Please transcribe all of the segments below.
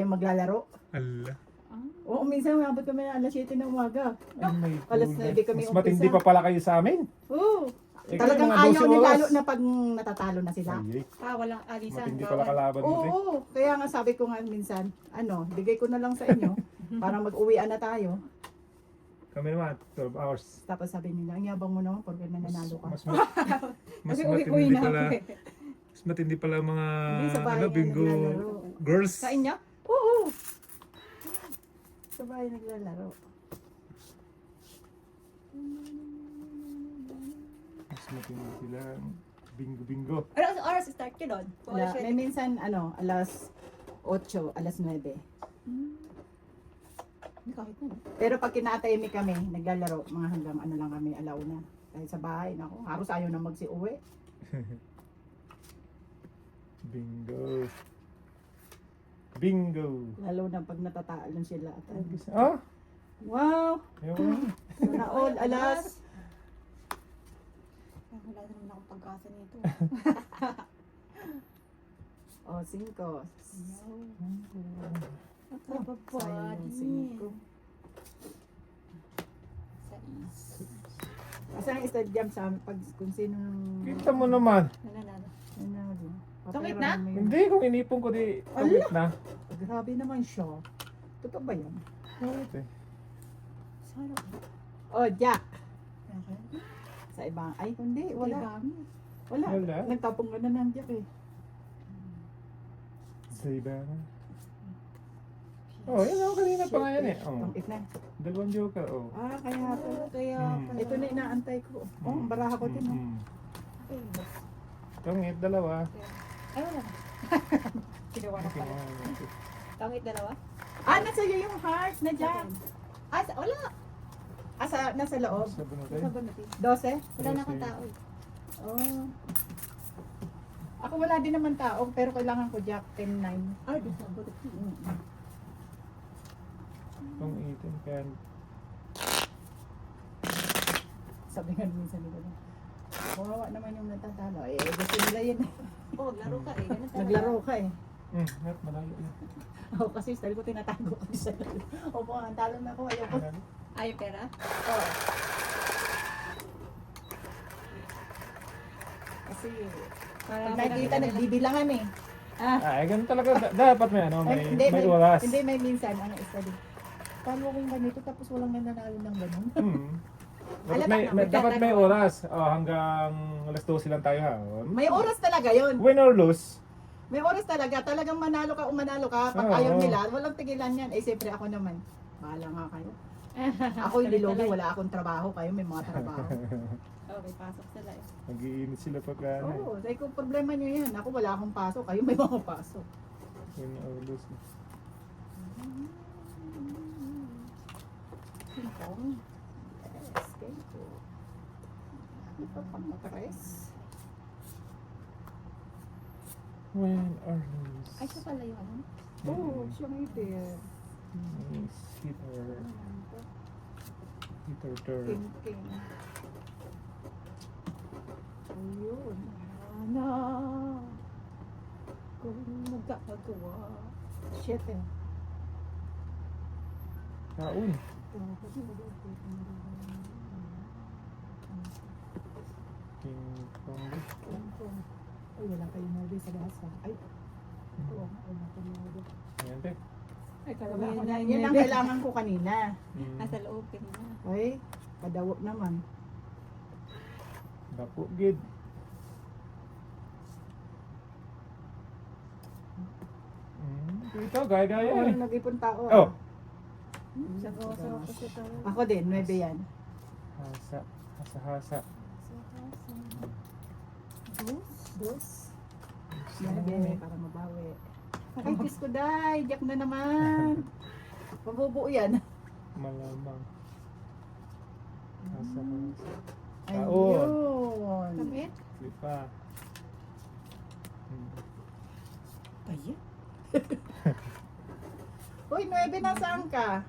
maglalaro. Ala. Oo, minsan umabot kami na alas 7 ng umaga. Ay, may Alas kulang. 9 kami Mas matindi umpisa. pa pala kayo sa amin. Oo. Eh, Talagang mga ayaw 12 niya oras. lalo na pag natatalo na sila. Ay, Walang alisan. matindi pala kalaban mo, te. Oo, kaya nga sabi ko nga minsan, bigay ko na lang sa inyo para mag-uwian na tayo. Kami naman, 12 hours. Tapos sabi nila, ang yabang mo naman porque nananalo ka. Mas Kasi uwi-uwi matindi na pala. ako eh. Mas matindi pala mga Hindi, sa bahay ano, nga bingo naglalaro. girls. Sa inyo? Oo. Sa bahay naglalaro. Mas matindi sila. Bingo. Ano oras start ka doon? May minsan, alas 8, alas 9. Kahit na. Pero pag kinataymi kami, naglalaro, mga hanggang lang kami, alauna. Dahil sa bahay, naku, halos ayaw na magsi-uwi. Bingo. Bingo. Lalo na pag natatalon sila. At, Ah, wow! ayun. Sana all, alas. Wala na naman akong pag-asa nito. O, 5. Nakababadi. Sayang, 5. Kasi ang stadium sa amin, pag kung sino Kita mo naman. Nananalo. nanalo. Tungit na? Hindi, kung inipon ko di tungit na. Grabe naman siya. Totoo ba yan? Okay. Sana. Oh, Jack. Okay. Sa ibang, ay hindi, wala. Wala. Wala. Nagtapong ka na ng Jack eh. Sa iba na. Oh, yun ako kanina pa nga yan eh. Oh. Tungit na. Dalawang joker, oh. Kaya pala. Kaya pala. Ito na inaantay ko. Oh, ang baraha ko din. Oh. Ay, Tungit, dalawa. Ay, wala na. Ginawa na pala. Tangit dalawa? Nasa iyo yung heart na Jack. Wala. Nasa loob. Sa bunod Sa eh. banati. 12? Wala na akong tao eh. Oh. Ako wala din naman tao, pero kailangan ko Jack 10-9. Ay, di sa banati. Itong 18, kaya Sabi nga minsan nila. Kawawa naman yung natatalo. Gusto nila yun. Oo, laro ka eh. Ganun talaga. Naglaro ka eh. Net, malayo yun. Ako kasi style ko tinatago ko sa laro. Opo, ang talo na ako. Ayoko. Malayo. Ay, pera? Oo. Kasi pag nakikita nagbibilangan eh. Ganun talaga. Dapat may ano, may oras. Hindi, may minsan. Study. Paano kung ganito tapos walang nananalo ng ganun? Dapat may oras. Hanggang alas 12 lang tayo ha. May oras talaga yon. Win or lose. May oras talaga. Talagang manalo ka o manalo ka. Pag Oo. ayaw nila, walang tigilan yan. Siyempre ako naman. Bahala nga kayo. Ako hindi logi, wala akong trabaho. Kayo may mga trabaho. Okay, pasok sila eh. Nag-iinit sila pagka ano. Oo, sabi ko, problema nyo yan. Ako wala akong pasok. Kayo may mga pasok. Win or lose. Ping-pong. Yes, thank you. Ano pa pang matres? Win or lose. Ay, siya pala yung ano? Oo, siya may dear. Hitter. Hitter. King. Ayun. Ano? Kung magkakagawa. Shit eh. Kaun. King Kong. Ay, wala kayong movie sa gasa. Ay, oo, wala kayong movie. Ayan, te. Ay, Wala ko na. Yan ang kailangan ko kanina. Nasa loob ka na. Ay, padawo naman. Dapo, gid. Ito, gaya-gaya Oo, eh. nag-ipon tao. Oh. Sa kawasan ko siya tayo. Ako din, 9 yan. Hasa. Hasa-hasa. Dos. Yan, para mabawi. Ay, Diyos ko, day. Jack na naman. Mabubuo yan. Malamang. Hasa-hasa. Ayun. Kamit? Di pa. Ay, Uy, 9 na saan ka?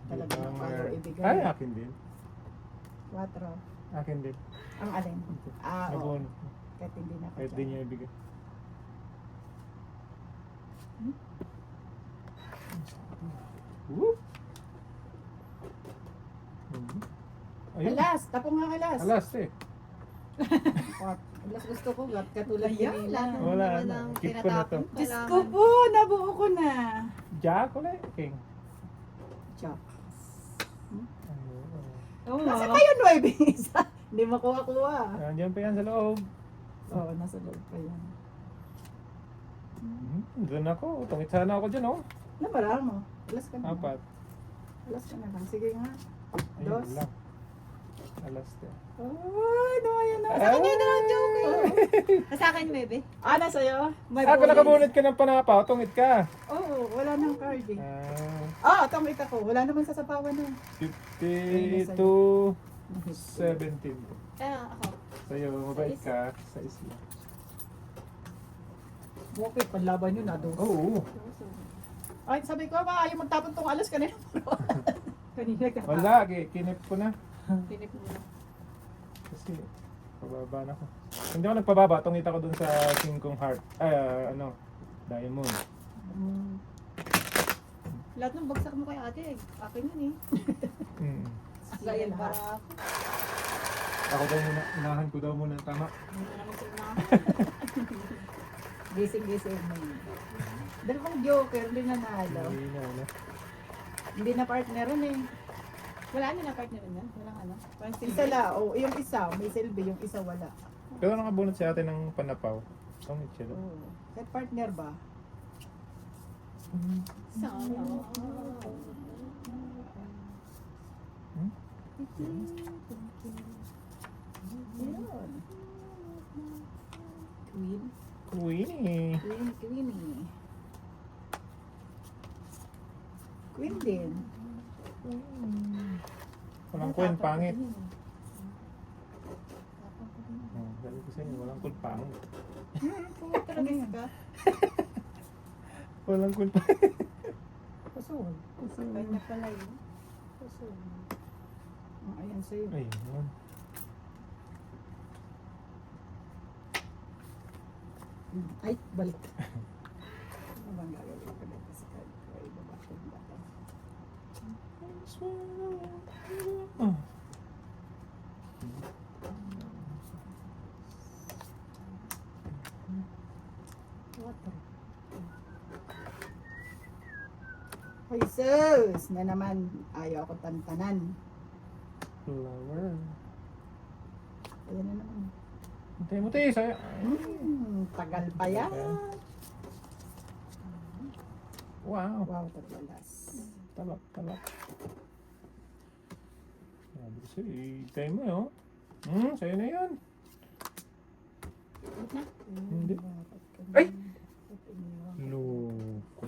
Talaga Di pa, paano ibigay? Ay, akin din. 4. Akin din. Ang alin? Oo. Nabon. Kahit hindi na Kahit di niya ibigay. Whoop. Mhm. Ayun. Alas, tapong nga alas. Alas eh. Alas gusto ko, katulad Ayan, nila. lahat ng Wala naman na. ang Keep ko na tinatapon. to. Diyos Kailangan. ko po, nabuo ko na. Jack ulit. King. Jack. Oo, Nasa kayo 9 isa. Hindi makuha-kuha. Nandiyan pa yan sa loob. Oo, nasa loob pa yan. Doon ako. Tungit sana ako dyan oh. Nabara mo. Alas ka na. Apat. Alas ka na lang. Sige nga. Ayun Dos. lang. Alas din. Ay, naman na. Sa kanya na ang joke. Sa akin, bebe. Ah, nasa'yo? May Ah, kung nakabunot ka ng panapaw, tungit ka. Oo, wala nang card eh. Ah, Itong ita ko. Wala naman sa sapawan na. 50 to 17. Ako. Sa'yo, mabait ka sa isla. Okay, panlaban yun na. Oo. Ay, sabi ko ba, ayaw magtapon tong alas kanina. Kanina ka. Wala, kinip ko na. Pinip mo na. Kasi, pababa na ako. Hindi ako nagpababa, tungit ako dun sa King Kong Heart. Diamond. Lahat ng bagsak mo kay ate, akin yun eh. Mm. Sayang para ako. Ako daw muna, unahan ko daw muna tama. Hindi naman sila na. Gising-gising mo yun. Dalawang joker, hindi nanalo. Hindi na, wala. Hindi na partner rin eh. Wala na partner rin yan. Walang ano. Isa la, oh, yung isa, may silbi, yung isa wala. Pero nakabunot si ate ng panapaw. Tungit siya daw. Oh. Kahit partner ba? Sana. Yun. Queen. Queenie. Queenie. Queen din. Walang queen, pangit. Oh, sabi ko sa inyo, walang queen, pangit. Ano yun? Walang queen, pangit. Pasul. Kanya pala yun. Pasul. Ayan sa'yo. Ayun. Ay, balik. Ano bang gagawin ko dito sa card ko? Ay, baba ko yung bata. Oh. Water. Ay, sus! Na naman, ayaw ako tantanan. Flower. Ayan na naman. Hintay mo tayo, saya. Tagal pa yan. Wow. Wow, taglalas. Talak, talak. Sabi ko sa'yo, hintay mo yun. Sa'yo na yun. Hindi. Ay! Loko.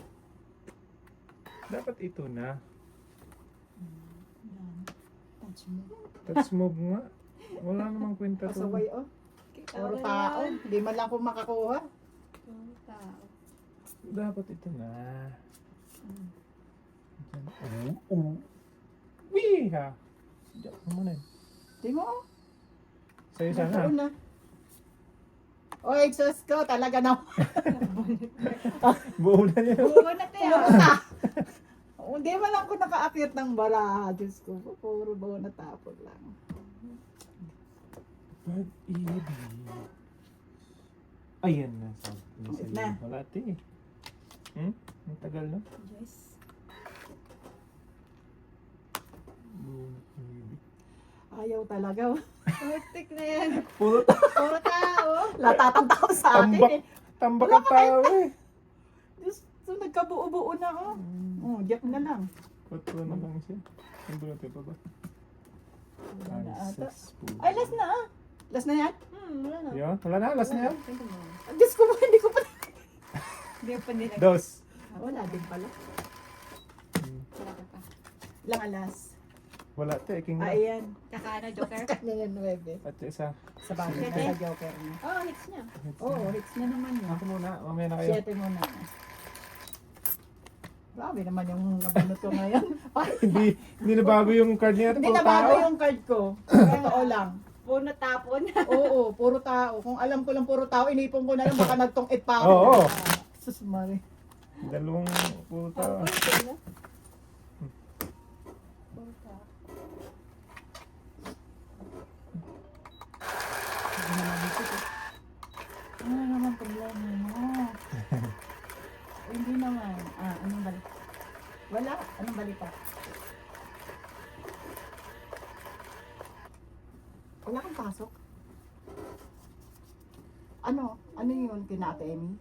Dapat ito na. Touch mo. Touch move nga. Wala namang kwenta to. Pasaway, oh. Puro tao. Hindi man lang ako makakuha. Puro tao. Dapat ito na. Oo. Wee ha. Diyan mo na yun. Di mo, oh. Sa'yo sana. Nagkaroon na. Oy, sus ko, talaga na. Buo na niya. Puro na tayo. Hindi man lang ako nakaakyat ng baraha. Diyos ko, puro bawa na tapon lang. Pag-ibig. Ayan na. Sabi ko Wait sa'yo. na. Wala ate eh. Ang tagal no? Yes. Pag-ibig. Ayaw talaga. Hectic na yan. Puro Puro tao. Latatang tao sa akin tambak. eh. Tambak Wala ang tao eh. Diyos, so nagkabuo-buo na oh. Oh, jack na lang. Patro na lang siya. Ang bulote pa ba? Wala na Ay, ata. sus, Ay, last na ah. Last na yan? Wala na. Yan, wala na, last na yan. Ah, Diyos ko, hindi ko pa. Hindi pa nila. Dos. Wala din pala. Wala ka pa. Lang alas. Wala te, king na. Ayan. Tsaka ano, Joker? Kanya yan, 9. At isa. Sa bagay, Siyete. sa joker na. Oh, hits niya. Oo, hits na naman yun. Ako muna, mamaya na kayo. 7 muna. Grabe naman yung nabunot ko ngayon. Hindi na bago yung card niya. Hindi puro na bago tao. yung card ko. Totoo lang. Puro na tapon. Oo, puro tao. Kung alam ko lang puro tao, inipon ko na lang baka nagtong-it pa ako. Oo. Sus, Mari. Dalawang puro tao. Wala. Anong balita? Wala kang pasok? Ano? Ano yun kina Ate Emmy?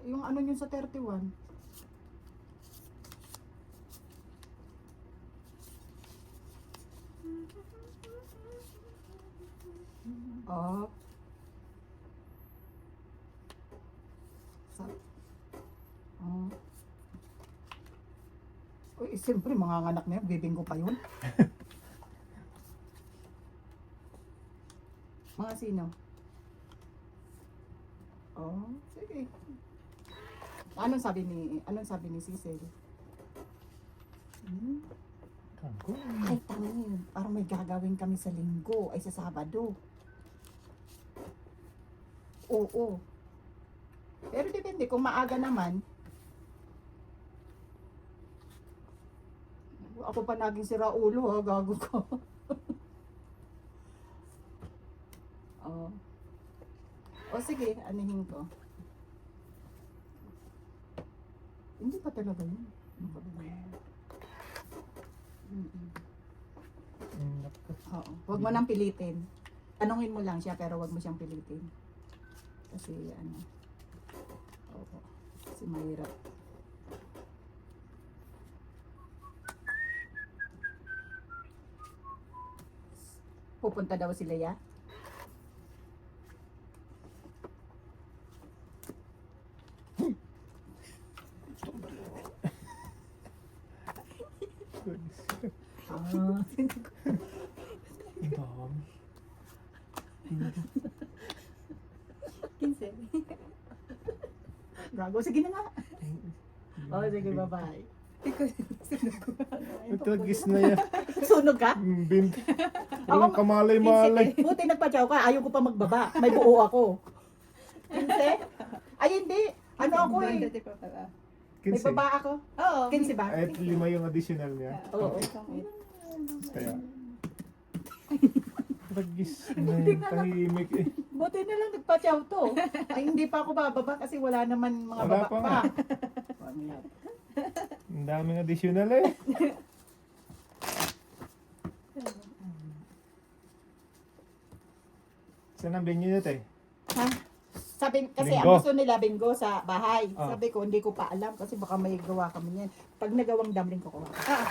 Yung ano yun sa 31? Oh. Sa Oh. Uy, siyempre mga anak na yun, bibinggo pa yun. Mga sino? Oh, sige. Anong sabi ni Cecil? Hmm? Ako. Ay, tangin. Parang may gagawin kami sa linggo, ay sa Sabado. Oo. Pero depende, kung maaga naman, ako pa naging sira ulo ha, gago ko. Oh. O sige, anihin ko. Hindi pa talaga yun. Ano ba ba yan? Mm-mm. Oo. Huwag mo nang pilitin. Tanungin mo lang siya pero huwag mo siyang pilitin. Kasi ano. Oo. Kasi mahirap. Pupunta daw si Leia. Ah. Ang dami. 15. Gago, sige na nga. Oh, sige, bye-bye. Tagis na yan. Sunog ka? Bint. Walang kamalay-malay. Buti nagpa-chow ka, ayaw ko pa magbaba. May buo ako. 15? Ay, hindi. Ano ako eh. Dati pa pala. May 15. baba ako. Oo. 15 ba? At 5 yung additional niya. Oo. Kaya. Tagis na yan. Tahimik eh. Buti na lang nagpa-chow to. Ay, hindi pa ako bababa kasi wala naman mga Wala baba pa pa. nga. Ang daming additional eh. Saan ang venue nyo eh? Ha? Sabi, kasi Linggo. ang gusto nila bingo sa bahay. Ah. Sabi ko, hindi ko pa alam kasi baka may gawa kami niyan. Pag nagawang dumpling ko kuha. Ah.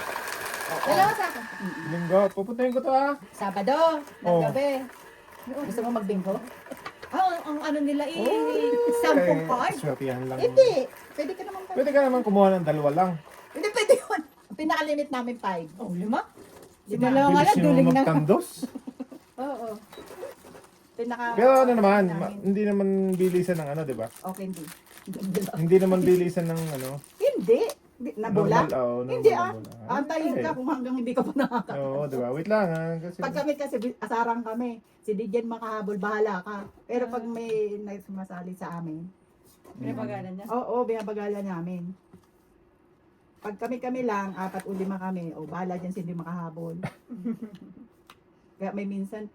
Dalawa sa akin. Linggo. Pupuntahin ko to ah. Sabado, ng Oh. gabi. Gusto mo magbingo? Ang ano nila eh. Oh. Sampung Eh, card. swertihan lang. Hindi. Pwede ka naman pa. Pwede ka naman kumuha ng 2 lang. Hindi, pwede yun. Ang pinakalimit namin 5. Oh, 5? Lima. Dalawa nga lang, Bilis nyo duling na. magtandos. Oo. Pinaka... Pero ano naman, namin. hindi naman bilisan ng ano, di ba? Okay, hindi. Hindi naman bilisan ng ano. Hindi. Nabola? Normal, oh, normal Hindi na ah. bola. Antayin ka kung hanggang hindi ka pa nakaka. Oo, di ba? Wait lang ah. Kasi, Pag kami kasi asarang kami, si Dijen makahabol, bahala ka. Pero pag may sumasali sa amin, Pinapagalan niya. oo, binabagalan namin. Pag kami lang, 4 o 5 kami, o bahala dyan si hindi makahabol. Kaya may minsan,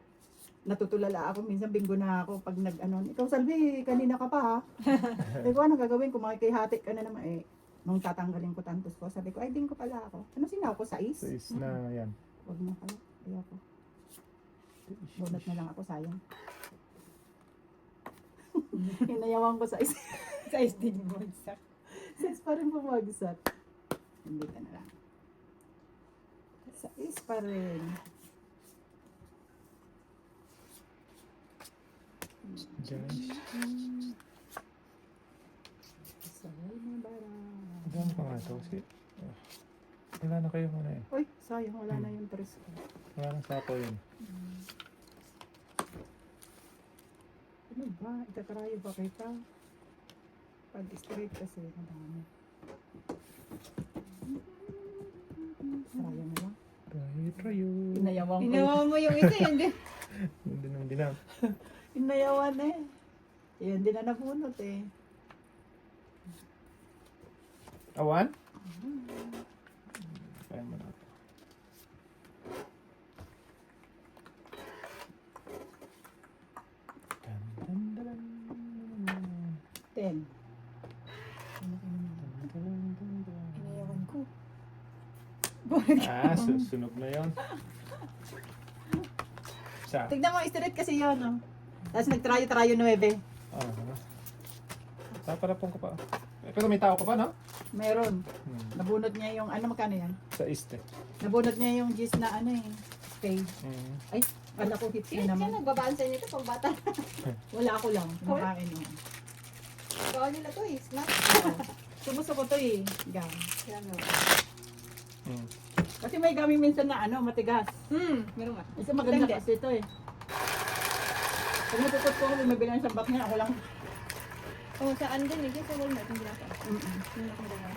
natutulala ako, minsan binggo na ako pag nag-ano, ikaw Salvi, kanina ka pa ha. Sabi ko, anong gagawin ko, makikihati ka na naman eh. Nung tatanggalin ko tantos ko, sabi ko, ay binggo pala ako. Ano sinaw ko, 6? sa is na yan. Huwag na pala, ayoko. Bunot na lang ako, sayang. Hinayawan ko sa is. Sa SD niyo bagsak. Sa is pa rin bumagsak. Hindi ka na lang. Sa is pa rin. Guys, Sabay na bara. ano pa nga to? Wala na kayo muna eh. Uy, sayang, wala na yung tres ko. Wala nang sapo yun. Ano ba? Itatrayo ba kita? Pag straight kasi, madami. Sayang na lang. Trayo. Inayawan ko. Ginawa mo yung isa, hindi. Hindi na. Inayawan eh. Yun, hindi na nabunot eh. Awan? Kaya mo na. Dan, dan, dan, dan, dan, 10. dan, dan, dan. Sunog na yon. Sa? Tignan mo, straight kasi yun. Oh. Tapos nagtrayo-trayo 9. Taparapon ko pa. Pero may tao ka pa, no? Meron. Nabunot niya yung, ano magkano yan? Sa este. Nabunot niya yung gis na ano eh. Stay. Ay, wala ko hits Sino na naman. nagbabaan sa inyo ito pang bata? Wala ako lang. Kumakain mo. Bawal nila to eh. Snack. Sumuso ko to eh. Gam. Yan o. Kasi may gaming minsan na ano, matigas. Meron nga. Kasi maganda Hindi. kasi ito eh. Pag natupot ko, kung may bilang isang box niya, ako lang. Oo, saan din eh. Sa Walmart, hindi nasa. Yung nakagalaw.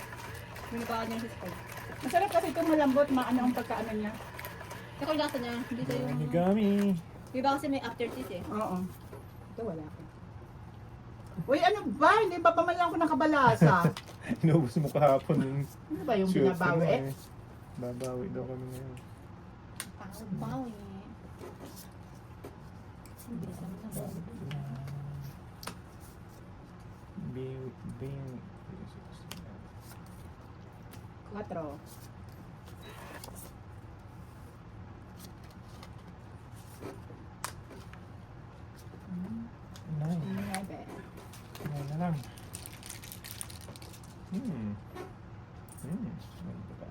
Yung nabawal niya sa school. Masarap kasi itong malambot, maano ang pagkaano niya. Saka yung lasa niya, hindi sa yung... Origami. Di ba kasi may aftertaste eh. Oo. Ito wala ko. Uy, ano ba? Hindi ba pa man lang ako nakabalasa? Inubos mo kahapon yung Ano ba yung shoot binabawi? mo eh. Babawi daw kami ngayon. Pang-baw eh. Bing. 4. Nine. 9. Nine na lang. Ganda ba?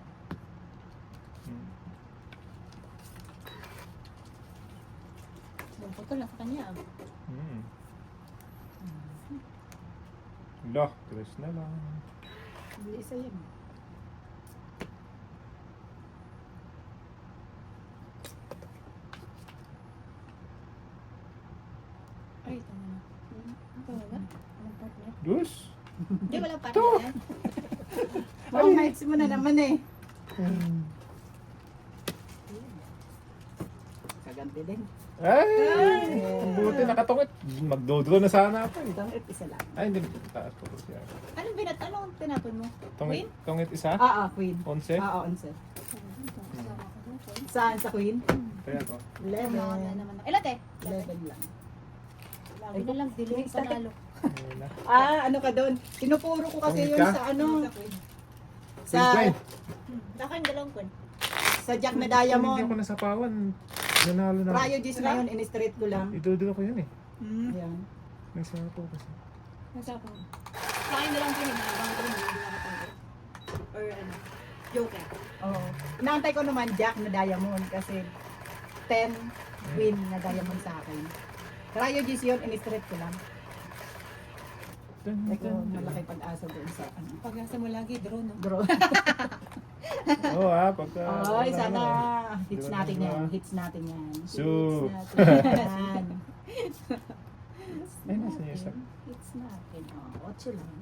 Putol na sa kanya. Lah, tres na lang. Hindi isa yun. Ay, ito na. Ito na ba? Walang partner? Dus. Hindi, walang partner yan. Wow, heights mo na naman eh. Kaganti din. Ay! Ang buti nakatungit. Magdodro na sana ako eh. Tangit isa lang. Ay, hindi. Taas po siya. Anong tinapon mo? Tungit, tungit isa? Queen. 11? Oo, 11. Saan sa Queen? Kaya ko. 11. Ilan te? 11 lang. Lagi na lang, delay panalo. Ayun na. Ano ka doon? Tinupuro ko kasi Tungit yung ka? sa ano, Sa... sa Ako yung dalawang kun. sa Jack na Hindi ako Diamond. nasapawan. Nanalo na. Cryo Gis na yun, in-straight ko lang. Idodoro ko yun eh. Ayan. May sapo kasi. Nasa ako. Sa akin na lang kun. Ibang ko hindi nakatungkol. Or ano, joker. Oo. Inaantay ko naman Jack na Diamond kasi 10 Queen na Diamond sa akin. Cryo Gis yun, in-straight ko lang. Eko, malaki pag-asa doon sa ano. Pag-asa mo lagi, draw no? Draw. Oo pagka... Oy, sana hits Draw natin na. yan. Hits natin yan. So. Hits natin yan. Ay, nasa niya isa. Hits natin. 8 lang.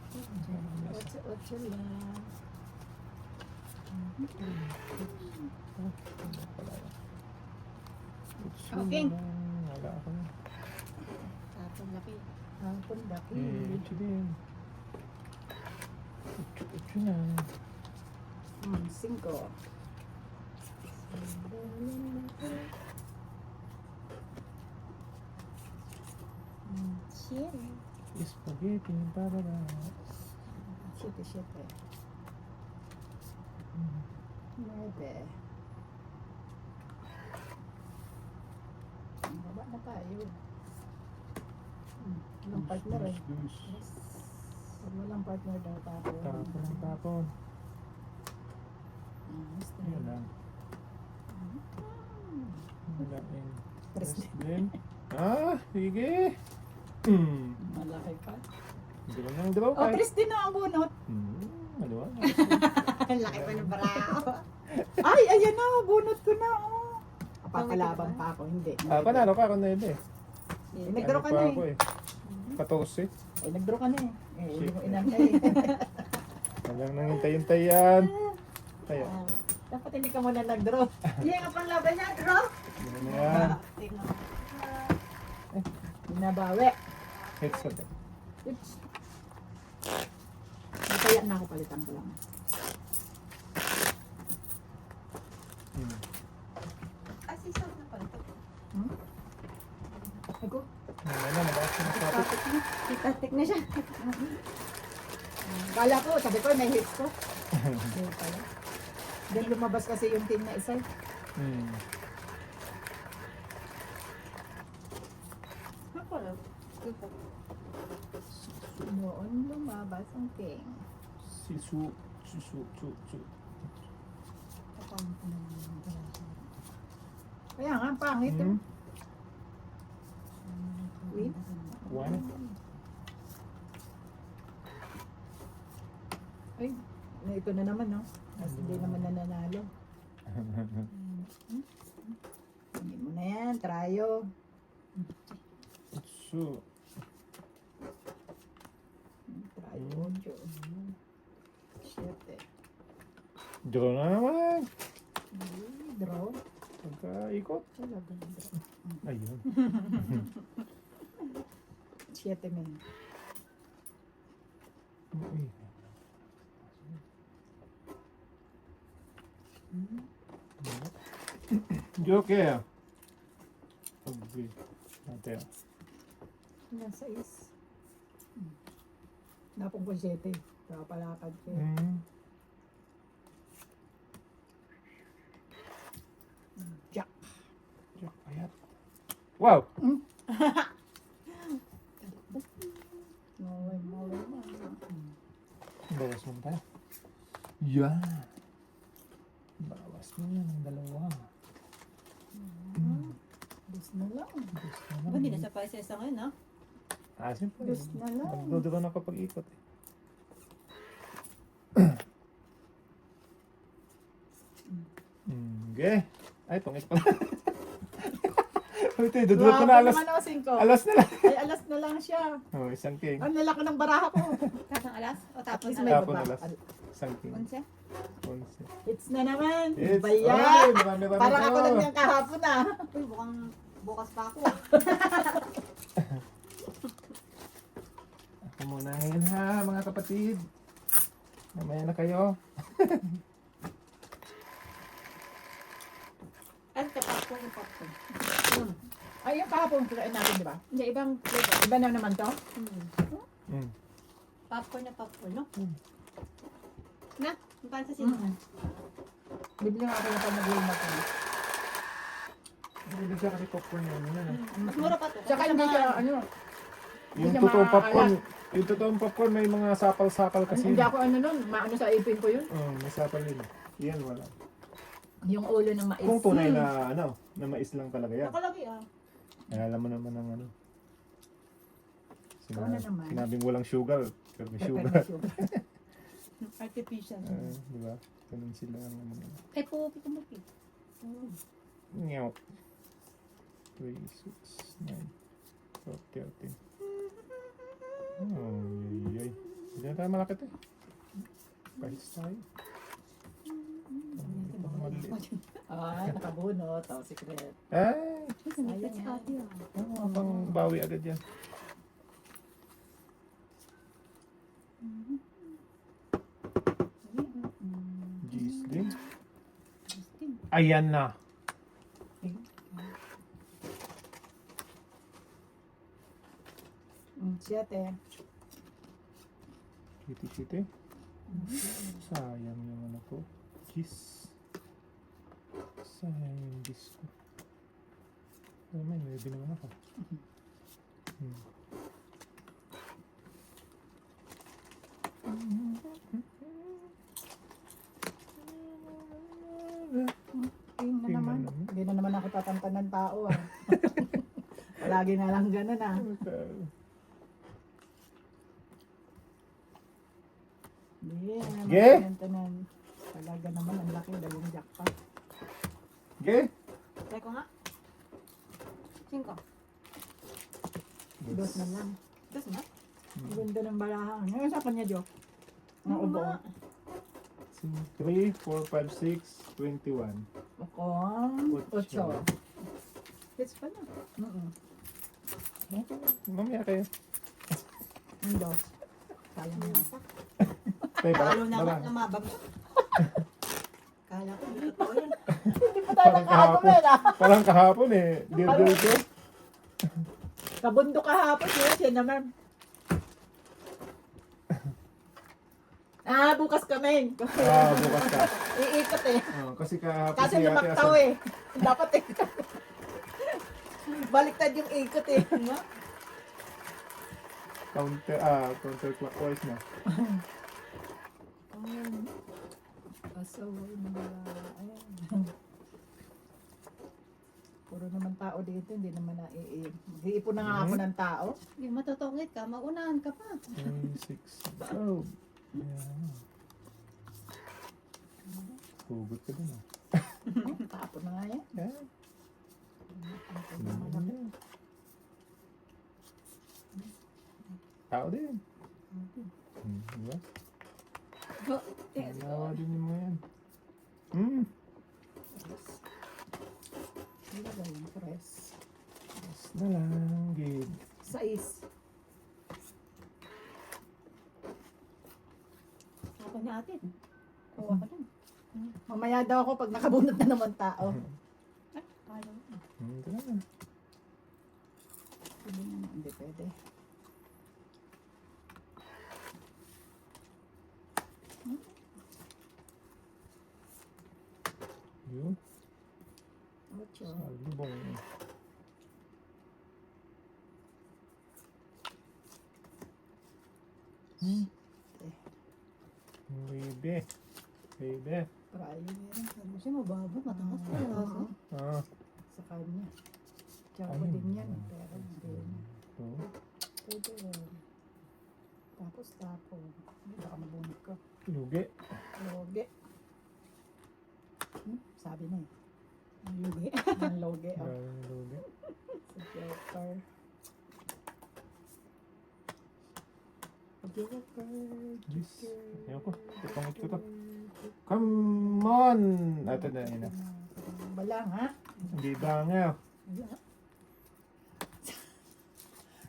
8 lang. Okay. Wala ako na. Tapos laki. Hapon daki. Ito din. Ito na. 5. Shit. Spaghetti, bababa. 7. 9. Ang baba na tayo. Walang partner eh. Dus. Pag walang partner daw tayo. Tapon. Yun lang. Wala in. Press din. Sige. Malaki pa. Hindi lang ang draw Oh, Tris din na ang bunot. Ano ba? Ang laki pa ng barao. Ay, ayan na. Bunot ko na. Oh. Papalaban pa ako. Hindi. Panalo ka ako na yun eh. Nag-draw ka na Ako eh. 14. Ay, nag-draw ka na eh. Hindi mo Shit. inantay. Hanggang nang hintay-hintay yan. Kaya. Dapat hindi ka muna nag-draw. Hindi nga pang laban niya, draw. Yun na yan. Binabawi. Hits ka ba? Oops. Nataya na ako, palitan ko lang. Asisal na pala ito. Ako, Ano, mabasa na sa topic. tatik na. Tatik na siya. Kala ko, sabi ko, may hits ko. Hindi pala. Then lumabas kasi yung team na isa. Hmm. Ako lang. Ito. Noon lumabas ang team. Si Su. Kaya nga, pangit. Hmm. Win. One. Ay, ito na naman, no? Kasi hindi naman nananalo. Hindi mo na yan, trayo. Su. Trayo, 8. 7. Draw na naman. Draw. Pagka-ikot. Talaga, draw. Ayun. 7 men. Uy. Joker. Okay. Ate. Nasa is. Napong ko 7. Kapalakad ko. Hmm. Jack. Ayat. Wow! Maway na. Bawas mo tayo. Yan. Bawas mo yan ang dalawa. Dus na lang. Diba, hindi na sa paisa ngayon, ha? Siyempre. Dus na lang. Nagdodo na kapag ikot eh. Okay. Ay, tungis pala. Ito, dudulot ko na alas. Naman ako 5. Alas na lang. Ay, alas na lang siya. Oh, isang king. Ang lalaki ng baraha ko. Tapos alas? O At tapos least alas? may Tapon baba. alas. Isang king. Unse? Onse. It's na naman. It's, Baya. ay, marami-rami Parang ako to. lang yung kahapon ah. Uy, bukang bukas pa ako, ah. Ako muna ngayon ha, mga kapatid. Mamaya na kayo. Ay, kapapon yung popcorn. Ay, yung kahapon kinain natin, di ba? Hindi, ibang flavor. Iba na naman to? Mm. Popcorn na popcorn, no? Mm. Na, yung pansa sino? Bibili nga ako yung pag-nag-game ako. Hindi siya kasi popcorn na yun. Mas mura pa to. Tsaka hindi siya, ano, Yung siya totoong popcorn, maalat. yung totoong popcorn may mga sapal-sapal kasi. Hindi ako ano nun, maano sa ipin ko yun. Oh, may sapal yun. Yan wala. Yung ulo ng mais. Kung tunay na ano, na mais lang talaga yan. Nakalagay, ah. Kaya alam mo naman ng ano. Ikaw na naman. Sinabing walang sugar, pero may Pepper sugar. na sugar. Artificial. Di ba? Ganun sila ang ano. Ay, pupi ko mo, pi. Ngaw. 3, 6, 9, 12, 13. Oh, yay. Hindi na tayo malaki to eh. Pahits tayo. Ah, nakabunot. Oh, secret. Ay! Sinipit si ate, ah. Pang bawi agad yan. Gisling. Ayan na. Siyete. Siti-siti. Sayang yung ano ko. Kiss. Sayang yung kiss ko. Pero may naman ako. King na naman. Hindi na naman ako tatantan ng tao ah. Palagi na lang ganun ah. Hindi na naman Ge? tanan. Talaga naman ang laki. Dalawang jackpot. Okay? Try ko nga. 5. Dos na lang. Dos na? Ang ganda ng balahan. Ngayon sa kanya, Jo. Ang Oo ubo. nga. 3, 4, 5, 6, 21. Akong Ocho. 8. Hits pa na. Okay. Mamaya kayo. Ang dos. Sayang na. Tay, Lalo na bala. lumabag. Kala ko, hindi totoo yan. Hindi pa tayo nakakapin ah. Parang kahapon eh. Dear ko. Kabundok kahapon yun. Siya naman. Bukas kami. Bukas ka. Iikot eh. Kasi kahapon Kasi si Ate lumaktaw Asan. eh. Dapat eh. Baliktad yung ikot eh. No? Counterclockwise na. Pasaway na. Puro naman tao dito, hindi naman mag-iipon na nga ako ng tao. Yung matutungit ka, maunahan ka pa. 6. Oh. Ayan. Hugot ka dun ah. Tapon na nga yan. Ayan. Ayan. Tao din. Diba? Alawa din mo yan. Hindi ba yung press? Yes na lang, gid. 6. Ako na atin. Kuha ka lang. Mamaya daw ako pag nakabunot na naman tao. Ayaw. Ito na. Hindi pwede. Yun. 8. Salubong. Baby. Baby. Prayo meron. Kasi mababa, matakas ka. Sa kanya. Tsaka Ayun. din yan. Pero hindi na. Ito. Pwede rin. Tapos tapon. Baka mabunot ko. Lugi. Loge. Sabi na eh. Lugi. Ang loge. Oh. Galing lugi. Sa Joker. Joker. Yes. Ayoko. Ipangit ko to. Come on! Ito na yun na. Balang ha? Hindi ba nga?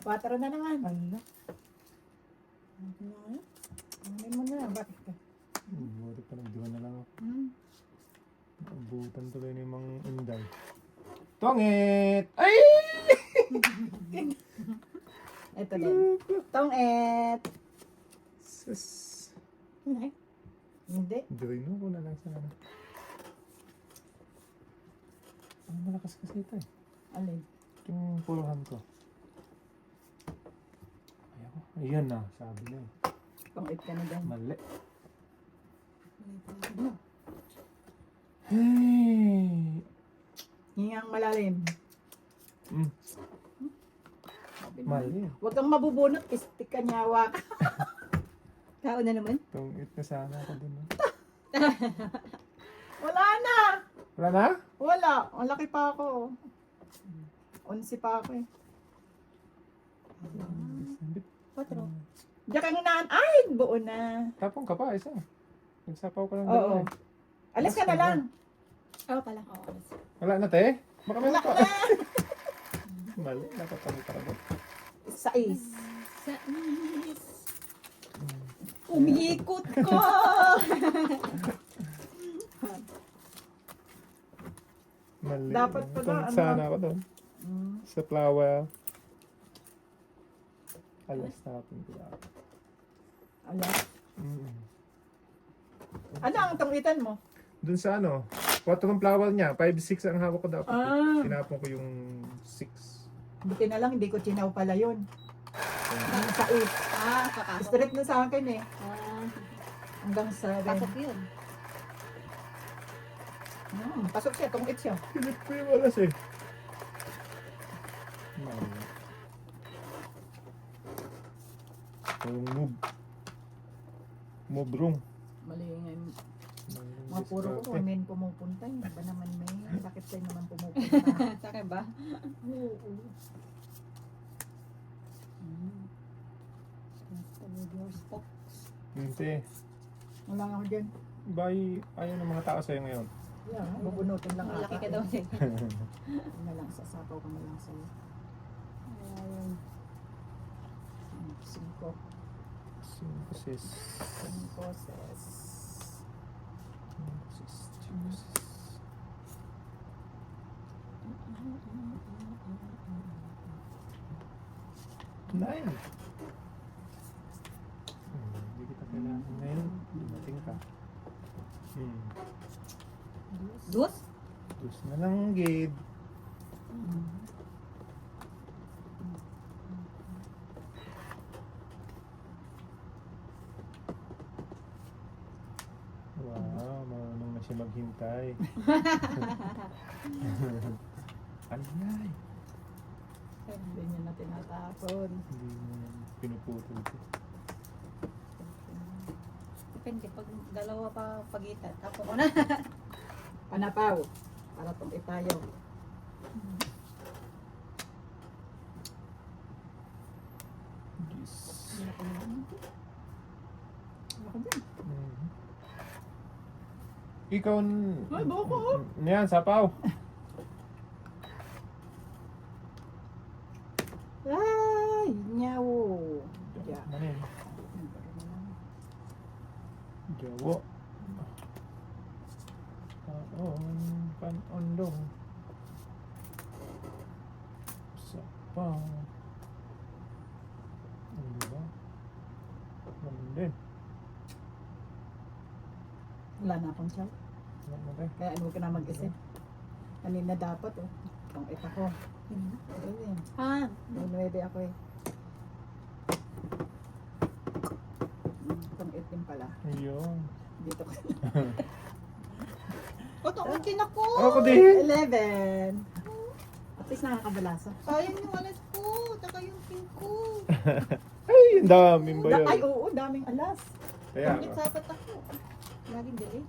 Water na naman. Ala. Amin mo na. Bakit ka? Buti pa nagdiwa na lang ako. Abutan tuloy ni Mang Inday. Tongit! Ay! Ito din. Tong-et. Sus. Hindi. Drino ko na lang sana. Ang malakas kasi ito eh. Alin? Yung puluhan ko. Ayoko. Ayan na, sabi na eh. Tong-et ka na din. Mali. Hey! Hingang malalim. Sabi na. Mali. Huwag kang mabubunot. Kistik ka nyawa. Tao na naman. Tongit na sana ako dun. Wala na. Wala na? Wala. Ang laki pa ako. 11 pa ako eh. Patro. Diyan kang hinaan. Ay! Buo na. Tapong ka pa, isa. Nagsapaw ko lang Oo. dalawa eh. Alis ka na lang. Oo pala. Oo. Wala na te? Baka Wala meron pa. na. Mali, nakapangit ako. 6. Sa is. Umiikot ko. Mali. Dapat pala, Tungit ano? sana ako doon. Sa flower. Alas tapon ko lang. Ala. Mm. Ano ang tungitan mo? Doon sa ano, 4 ng flower niya, 5-6 ang hawak ko dapat. Ah. Tinapon ko yung 6. Buti na lang, hindi ko chinaw pala yun. Ang 6. Kakasok. Straight na sa akin eh. Hanggang 7. Pasok yun. Pasok siya, tungit siya. Pilip ko yung alas eh. Mali. Yung move. Move room. Mali yung mga puro ko kung min pumupunta. Yung iba naman may bakit sa'yo naman pumupunta. Sa akin ba? Oo. With your stocks. Hindi. Wala nga ako dyan. Bye. Ayaw ng mga tao sa'yo ngayon. Yeah, bubunutin lang Malaki ata. ka daw eh. Yun na lang, sasapaw ko na lang sa'yo. Ayun. 5. 5, 6. 5 ses. 9. Hindi kita kailangan ngayon. Hmm. Dos? Dos na lang, gid. Wow, marunong na siya maghintay. Ay, Hindi niya na tinatapon. hindi mo pinuputol ko. Depende, pag dalawa pa pagitan. Ako ko na. Panapaw. Para tong itayo. Yes. Ako dyan. Mhm. Ikaw Ay, buko. Yan, sapaw. Ay, nyawo. Ya. Manin. Jawo. Panondong. Sapaw. Ano ba? Ganun din. Wala na akong chow. Wala na tayo. Kaya ano ka na mag-isip. Kanina dapat oh. Itong ita ko. Ayun. Ha? May 9 ako eh. Itong 18 pala. Ayun. Dito ko. O, tungkol ako. Ako din. 11. At least nakakabalasa. Sayang yung alas ko. Taka yung pink ko. Ay, ang daming ba yun? Ay, oo, daming alas. Kaya, Bakit sapat ako? Laging delay.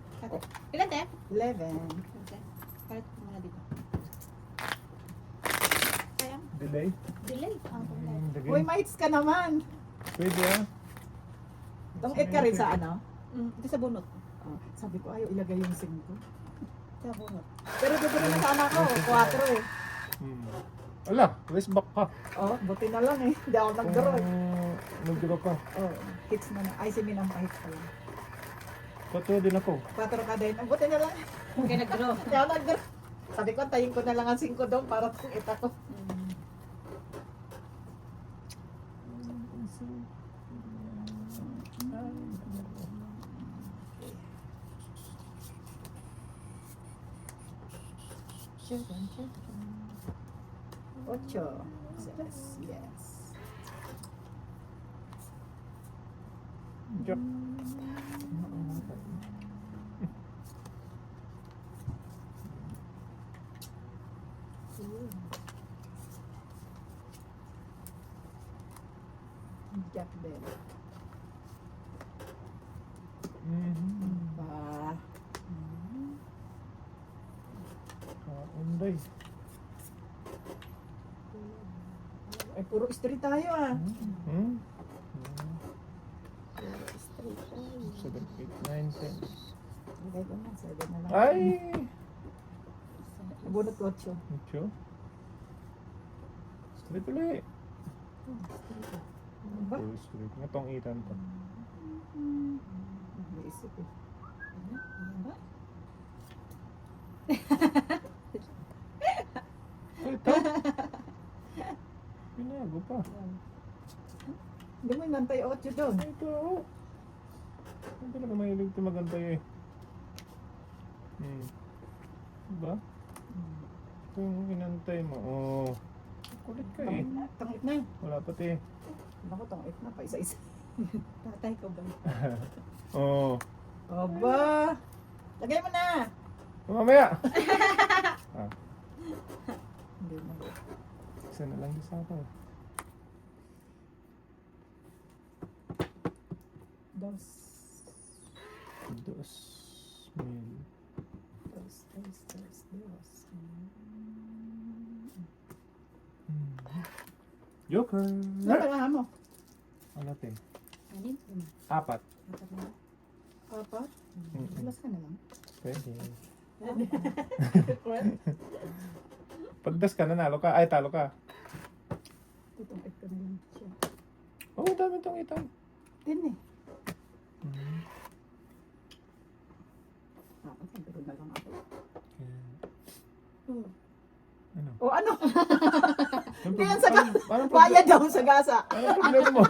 Ilan te? 11. Okay. Kalit ko muna dito. Sayang. delay. Delay. Ang paglalay. Lagay. Uy, mates ka naman. Pwede ah. Itong 8 ka rin sa ano? Ito sa bunot. Oh, sabi ko, ayaw ilagay yung 5. Sa bunot. Pero dito na sana ako, 4 eh. Ala, race back ka. Oh, buti na lang eh. Hindi ako nag-draw eh. Nag-draw ka. Oh, hits na na. Ay, si Minang pa-hits pa lang. Totoo din ako. 4 ka din. Ang buti na lang. Okay, nag-draw. Hindi ako nag-draw. Sabi ko, tayin ko na lang ang 5 doon para kung ita ko. Ocho. Yes. Jack. Jack din. Pa. Kaunday. Ay, puro straight tayo ah. Hmm? Puro straight tayo. 7, 8, 9, 10. Lagay ko na, 7 na lang. Ay! Bunot ko 8. Mucho. Straight ulit. Ba? Puro straight. Itong itan to. Naisip eh. Ba? Ito. Pinago pa. Hindi mo inantay 8 doon. Ito. Hindi talaga mahilig ito magantay eh. Diba? Ito yung inantay mo. Oh. Kulit ka eh. Tangit na. Wala pati. Ako, tangit na. Pa isa-isa. Tatay ko ba? Oh. Aba! Lagay mo na! Mamaya! Ah, Hindi na. isa na lang yung sapaw. Dos. Dos mil. Dos. Joker! Ano kailangan mo? Ano te? Anin? 4. Apat na. Apat? Mm-mm. Plus ka na lang. Pwede. What? Pagdas ka, nanalo ka. Ay, talo ka. Itong 8 ko na lang siya. Oh, dami itong itang. 10 eh. Mm. Ako, siguro na lang ako. Ano? O ano? Anong Kaya prob- sa anong Waya daw sa gasa. Anong problema mo?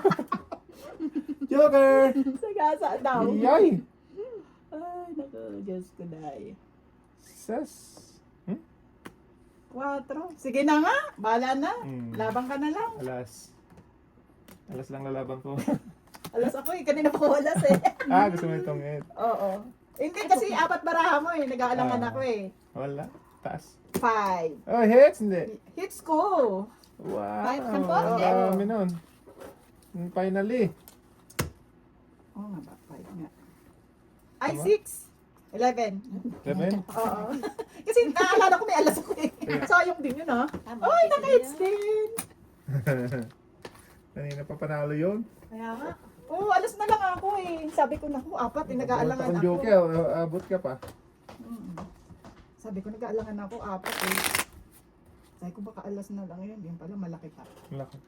Joker! Sa gasa daw. Yay! Ay, naku. Diyos ko dahil. Sas. 4. Sige na nga. Bahala na. Hmm. Labang ka na lang. Alas. Alas lang lalaban ko. Alas ako eh. Kanina pa ko alas eh. Gusto mo itong Oo. Hindi kasi 4 baraha mo eh. Nag-aalangan Ah. ako eh. Wala. Taas. 5. Oh, hits! Hindi. Hits ko. Wow. Five and four? Ang dami nun. Finally. Oo nga ba? 5 nga. Ay, Tama? 6. 11. 11? Oo. Kasi naalala ko may alas ako eh. Sayang din yun ah. Tama. Ay, naka-hits din. Kanina pa panalo yun. Kaya nga. Oo, alas na lang ako eh. Sabi ko naku, 4 eh. Nag-aalangan Kung ako. joke, abot ka pa. Sabi ko nag-aalangan ako 4 eh. Sabi ko baka alas na lang yun. Yun pala malaki pa. Laki.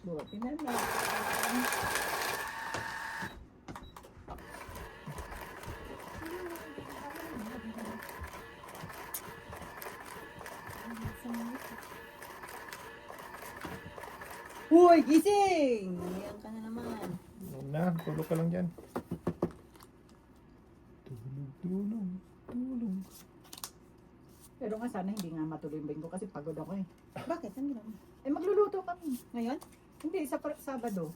Buti na lang. Uy, gising! Yan ka na naman. Huwag na, tulog ka lang dyan. Tulog. Pero nga sana hindi nga matuloy yung bingo kasi pagod ako eh. Bakit? Ano ginawa mo? Eh magluluto kami. Ngayon? Hindi, sa Sabado.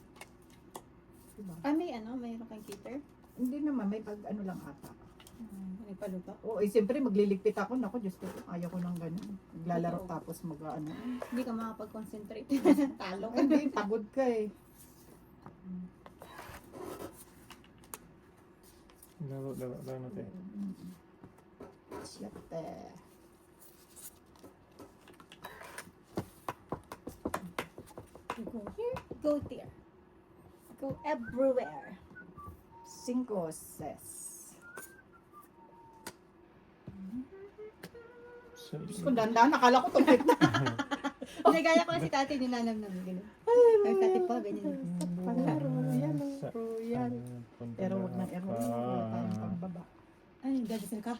Diba? May mayroon kang cater? Hindi naman, may pag ano lang ata. May paluto? Oo, eh siyempre magliligpit ako. Naku, Diyos ko, ayaw ko ng ganun. Maglalaro tapos ano. Hindi ka makapag-concentrate. Talo ka. Hindi, pagod ka eh. Laro natin. Shit eh. You go here, go there. Go everywhere. 5, 6. So, Diyos ko, dandan, nakala ko tumpit na. Nagaya ko na si tati, ninanam namin. Ganun. Ay, tati pa, ganyan. Palaro, yan o, yan. Pero huwag na ero, wala tayong pambaba. Ay, dadasal ka.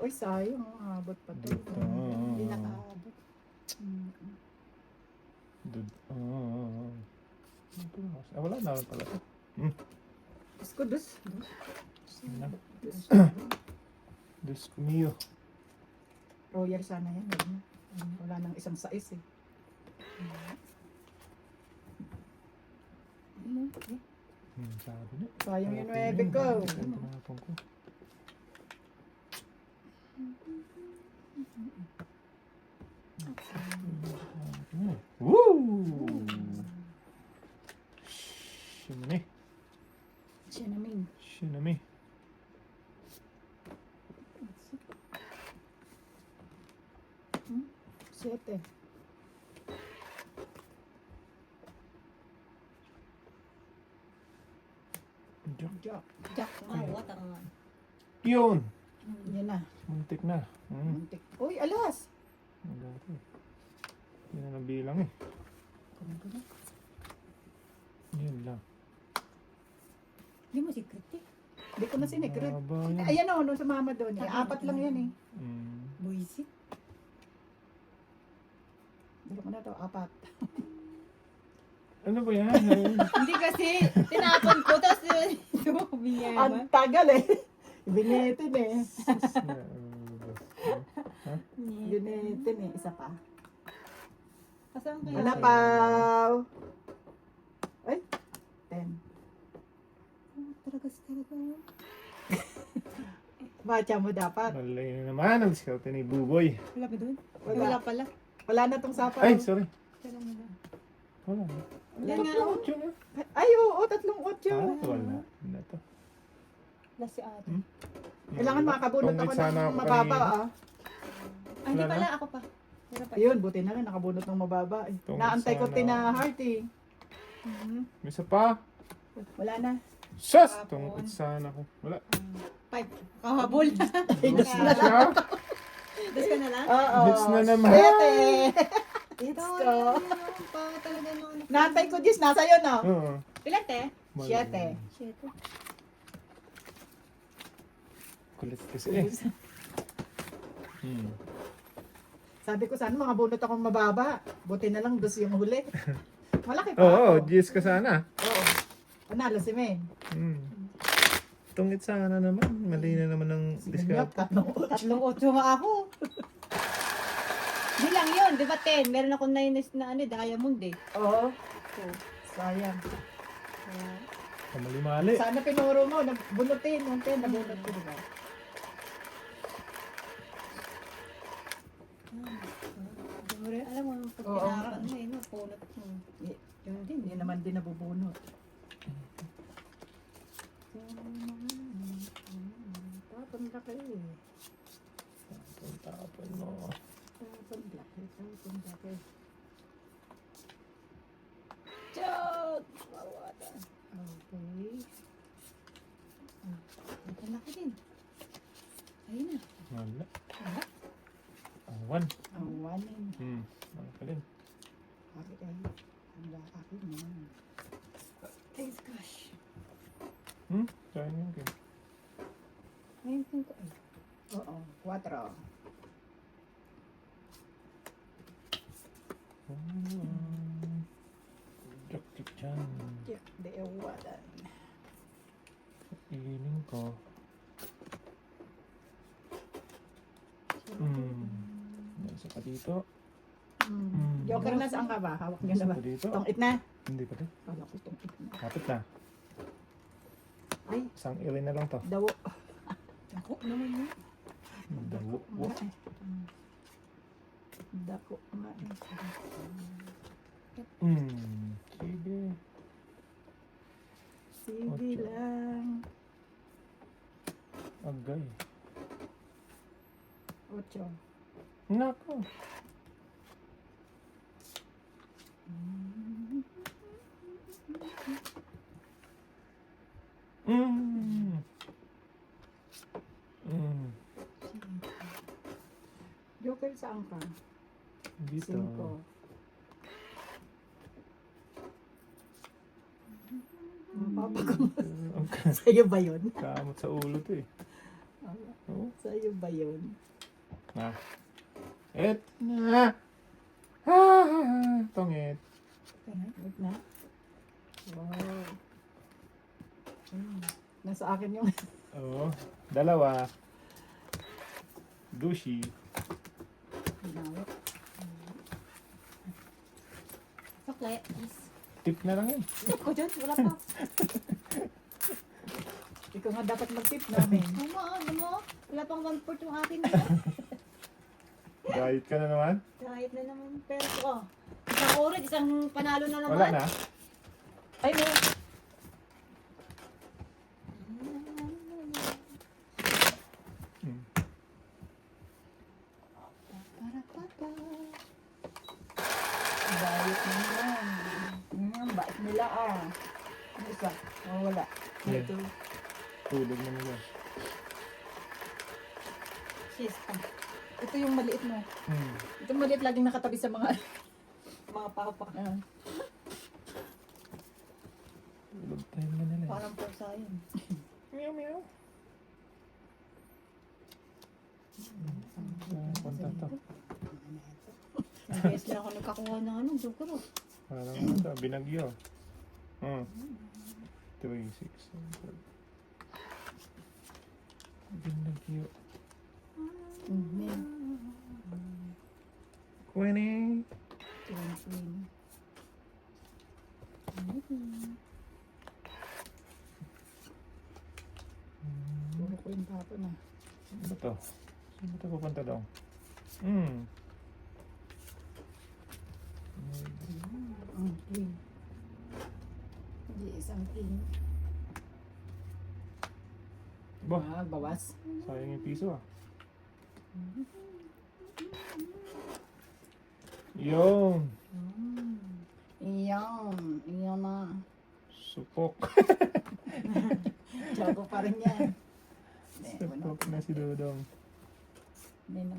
Uy, sayang, abot pa to. Hindi nakaabot. Wala na pala. Diyos ko, Diyos. Diyos mio. Royal sana yan. Wala nang isang sais eh. Sabi na. Sayang yung 9 ko. Tinapon ko. Woo! Shinami. Siya namin. Shinami. Siyete. Jack. Jack, what ang Yun! Yan na. Muntik na. Muntik. Uy, alas! Ang dati. Hindi na nabilang eh. Yun lang. Hindi mo secret eh. Hindi ko na sinecret. Haba yan. Ayan o, doon sa mama doon. Eh, 4 lang yan eh. Buisit. Dalo ko na to, 4. Ano ba yan? Hindi kasi, tinapon ko, tapos biyama. Ang tagal eh. Binitin eh. Binitin eh. Isa pa. Kasama kayo? Wala pa. Ay, 10. Talaga. Bacha mo dapat. Malay na naman ang diskarte ni Buboy. Wala ba doon? Wala. Wala pala. Wala na tong sapaw. Ay, sorry. Tara mo na. Wala na. Yan nga, oh. Tatlo na. Ay, oo, 3 8. Wala. Wala to. Last si ate. Kailangan makabunot ako Tungkit sana ng ako mababa kanina. ah. Ay, hindi Wala pala, na? ako pa. Pero pa. Ayun, buti na lang nakabunot ng mababa. Eh. Tungkol Naantay ko sana- tina-heart eh. May isa pa. Wala na. Sus! Tapon. Tungkot sana ko. Wala. 5. Kahabol. Hits na siya. Dos ka na lang? Oo. Hits na naman. Shit eh. Hits Ito, ko. Pangit talaga nung ano. Naantay ko, Jis. Nasa yun oh. Oo. Ilan te? Siyete. Shit. Kulit kasi eh. Sabi ko sana mga bunot akong mababa. Buti na lang dos yung huli. Malaki pa Oo, ako. GS ka sana. Oo. Panalo si Men. Tungit sana naman. Mali na naman ang Si Minyot, discount. 3-8. 3-8 nga ako. Di lang yun, di ba 10? Meron akong 9 na ano, diamond eh. Oo. So, Sayang. Mali-mali. Sana pinuro mo, nabunutin. Yung 10, nabunot ko, diba? di mo rin, alam mo, pag Oo. pinaka, ano eh, no, punot mo. Yun din, Hindi naman din nabubunot. Tapon laki. Tapon mo. Tapon laki. Tapon laki. Chot! Mawala. Okay. Ang laki din. Ayun na. Wala. Wala. Ang 1. Ang waning. Malaki din. Bakit ay? Ang laki naman. Thanks, gosh. Sayang yun kayo. Ayun ko eh. Oo. 4. Chok-chok dyan. Yak, di ewalan. Iinin ko. Isa pa dito. Joker na saan ka ba? Hawak niyo Isa na ba? pa dito. Tong it na. Hindi pa din. Kala ko tong it na. Kapit na. Ay, Isang irin na lang to. dawo. Ako naman yun. Dawo. Nga eh. Dako nga eh. Sige. Sige lang. Agay. 8. Nako. Joker saan ka? Dito. 5. Sa'yo ba yun? Kamot sa ulo to eh. Oh. Sa'yo ba yun? Na. Et na. Tongit. Wait na. Wow. Nasa akin yung Oo. Dalawa. Dushi. ginawit. Sukle, please. Tip na lang yun. Tip ko dyan, wala pa. Ikaw nga dapat mag-tip namin. Mama, ano mo? Wala pang 1/4 yung akin. Diet ka na naman? Kahit na naman. Pero ko, isang oras, isang panalo na naman. Wala na. Ay, no. Bayot na naman. Bait nila ah. Ano isa? Oh, wala. Yeah. Ito. Tulog na nila. Siesta. Ito yung maliit mo. Ito yung maliit laging nakatabi sa mga Mga papak. Tulog time na nila. Parang porsa yun. Meow meow. Punta to. Ang beses lang ako nagkakuha ng ano, joker oh. Parang ano to, binagyo. 3, 6, 7. Binagyo. 20. 20. Puro ko yung tapon ah. Ano ba to? Saan ba ito pupunta daw? King. Hindi isang king. Ba, Bawas. sayang yung piso ah. Yung Iyon. Iyon na. supok. Choco pa rin yan. Supok na si Dodong. Nino.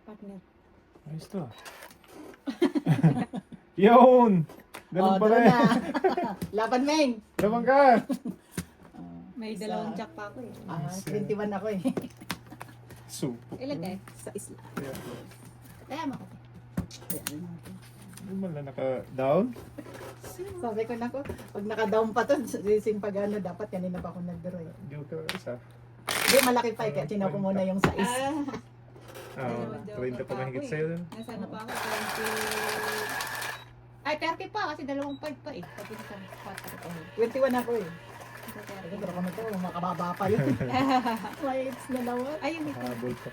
Partner. Ayos to ah. Yun! Ganun pala doon eh. na. Laban, Meng. Laban ka! May dalawang jack pa ako eh. 21 ako eh. Supok. Ilan eh? Sa isla. Yeah. Kaya mo kasi. Ayan natin. Hindi mo lang naka-down. Sabi ko na ko, pag naka-down pa to, sising pag ano, dapat kanina pa ako nag-draw eh. Joker isa. Hindi, malaki pa eh, kaya tinaw ko muna yung size. Ah, 30 pa mahigit sa'yo dun. Nasa ano pa ako? 20... Ay, 30 pa kasi 2.5 pa eh. Pati sa 4 pa. 21 ako eh. Sa Kasi 30. pero kung ito, makababa pa yun. May it's na naman. Ayun ito. Habol pa.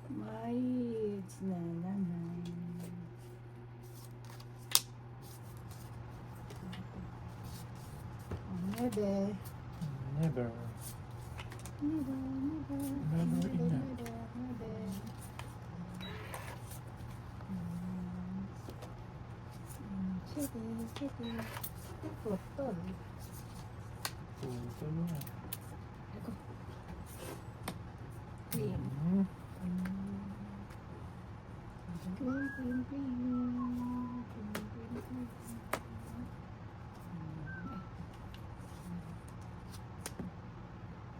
May it's na naman. Nebe. Never. Nebe, nebe. Never enough. Nebe. Chitty, chitty. Putol. Puto mo. Green. Hmm. Green, green, green.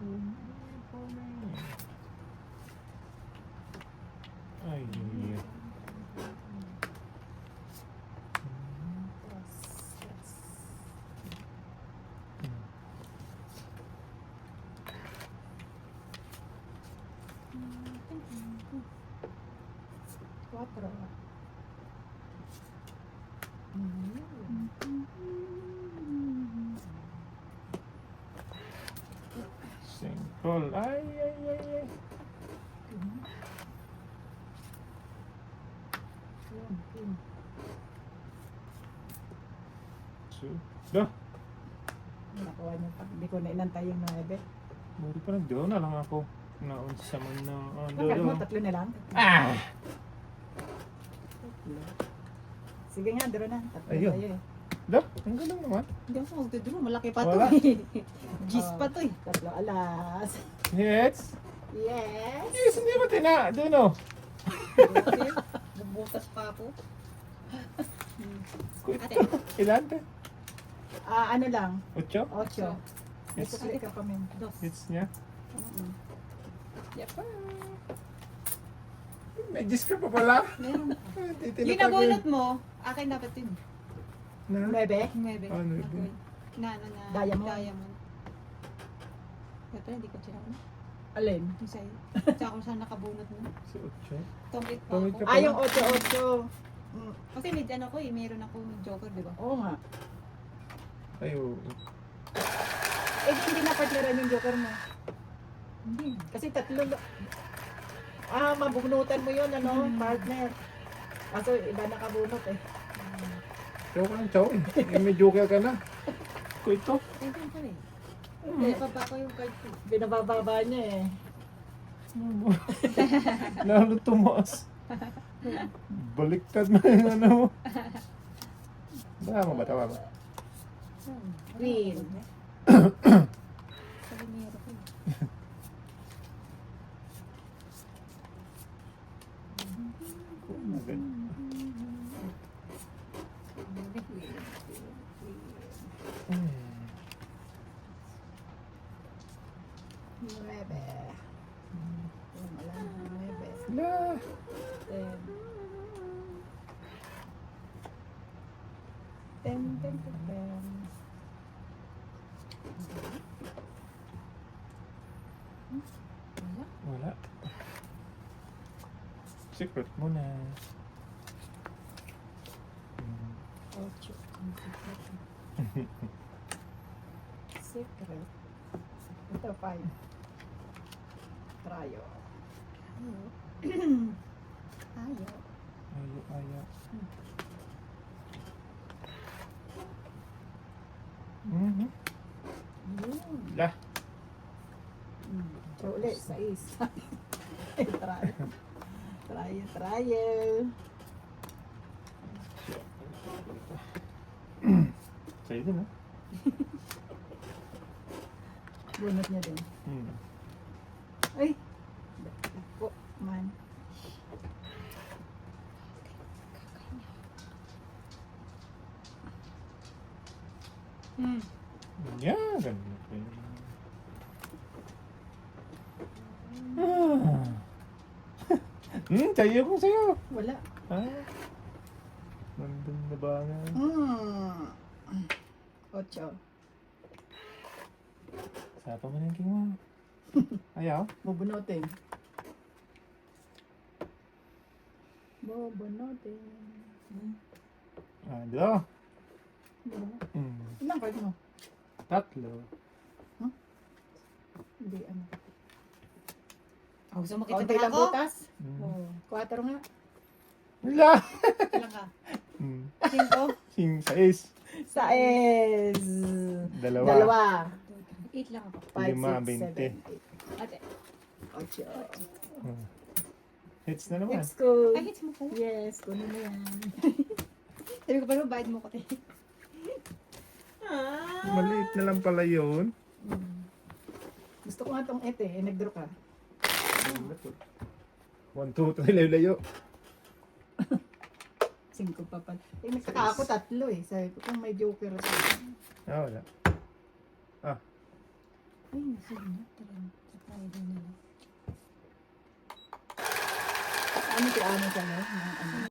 Green, green, Ay, Cuatro. simple. Ay, ay, ay, ay. So, dah. Nakuha niyo pa. Hindi ko na inantay yung 9. Buri pa nag-draw na lang ako. Naon sa man na Bakit mo? dodo. Tatlo na lang? Ah! Sige nga, draw na. Tatlo Ayun. tayo eh. Dah, ang galing naman. Hindi ako magdodro. Malaki pa to Wala. eh. Gis pa to eh. Tatlo, alas. Yes. Yes! Yes, hindi ba tina? Doon oh. Bubutas pa ako. Ate. Ilan te? Ano lang? 8? 8. May Yes. sukli ka pa, men. Dos. Hits niya. Yep. May gis ka pa pala. Meron. Titinapag Yung nabunot mo, akin dapat yun. Na? 9? 9. Ah, 9. Na. Diamond. Diamond. Ito, hindi ko tinaw. Alin? Yung sa'yo. Tsaka kung saan nakabunot mo. Si 8. Tongkit pa Tongkit ako. ka. Yung 8-8. Kasi may ano ko eh, meron ako joker, di ba? Oo nga. Ay, oo. Eh, hindi na partneran yung joker mo. Hindi. Kasi tatlo. Mabunutan mo yun, ano, partner. Kaso iba nakabunot eh. Chow ka ng chow eh. May joker ka na. Ko ito. Pwede pa rin. Kaya pa ko yung card ko. Binabababa niya eh. Lalo tumaas. Baliktad na yung ano mo. Tama ba? Tama ba? Queen. Sabi meron ko. Agad. Nuebe. Wala na, nuebe. La. 10. 10, 10, 10. Wala. Secret mo na. 8. Secret. Ito, 5. Trayo. Ayaw. Ayo, ayo. Mhm. Yun. La. So, ulit, 6. Trayo. Trayo, trayo. Sa'yo din ha? Bunot niya din. Ay! Po, man. Yeah, ganun pa yun. Tayo ko sa'yo. Wala. Nandun na ba nga? 8. Sapa mo na yung king mo. Ayaw? Bubunutin. Bubunutin. Ano? Ilang card mo? 3. Hindi, ano. Oh, gusto mo kita Kaunti lang ako? butas. Oh, 4 nga. Wala! ilan ka? 5? King 6. 6. 2. 8 lang ako. 5, 5, 6, 7, 8. Ate. 8. Hits na naman. Next ko. Ay, hits mo ko. Yes, kunin mo yan. Sabi ko pa bayad mo ko, te. Maliit na lang pala yun. Gusto ko nga tong ete, nag-draw ka. 1, 2, 3, layo-layo. 5 pa pa. Eh, nagtaka ako 3 eh. Sabi ko kung may joker sa Wala. Ay, sige na. Tara, sa tayo na lang. ano kaya ano sa ano?